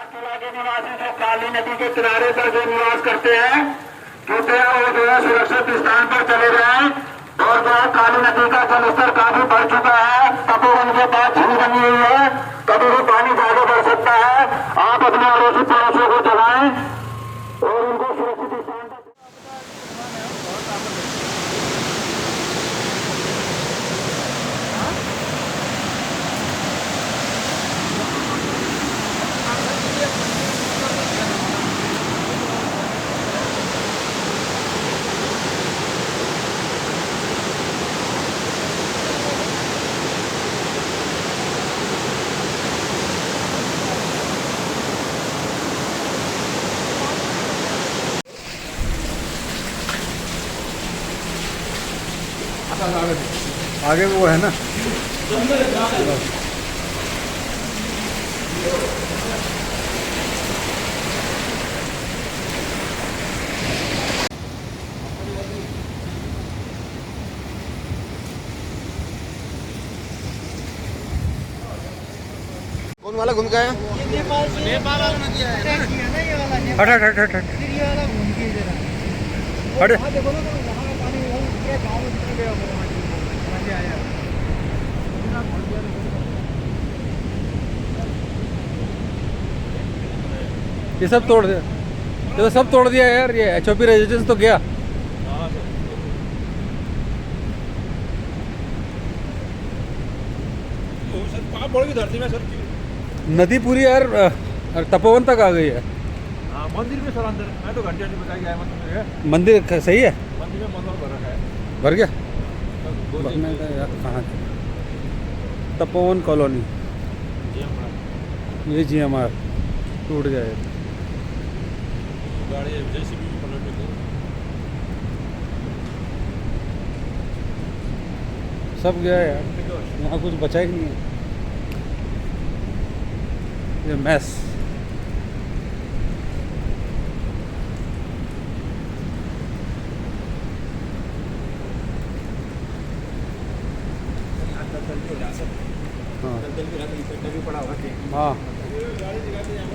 धारचूला के निवासी जो काली नदी के किनारे पर जो निवास करते हैं, कृपया वो जो है सुरक्षित स्थान पर चले जाएं। और जो है काली नदी का जलस्तर काफी बढ़ चुका है। तपोवन के पास झील बनी हुई है, कभी भी पानी ज्यादा बढ़ सकता है। आप अपने अड़ोसी पड़ोसियों को जगाएं और उनको सुरक्षित स्थान पर। आगे वो है ना, कौन वाला घूम गया? नेपाल वाला नदी है ना, ये वाला नेपाल। हट हट हट हट फिर ये वाला घूम के इधर हट। वहाँ देखो ना, वहाँ का पानी ये गाँव में निकल गया, मजे आया। ये सब तोड़ दिया, ये तो सब तोड़ दिया यार। ये एचओपी रेजिडेंस तो गया। धरती में सर नदी पूरी यार तपोवन तक आ गई है। मंदिर में सर अंदर मैं तो घंटे बता के आया मंदिर मंदिर सही है, मंदिर में मंदिर भर रखा है। भर गया। दो दिन भरने का यार कहाँ? तपोवन कॉलोनी, ये जीएमआर टूट गया है। गाड़ी जेसीबी भी पलट गई। सब गया यार, यहाँ कुछ बचा ही नहीं है। ये मैस हाँ पड़ा हुआ हाँ। गाड़ी दिखाते हैं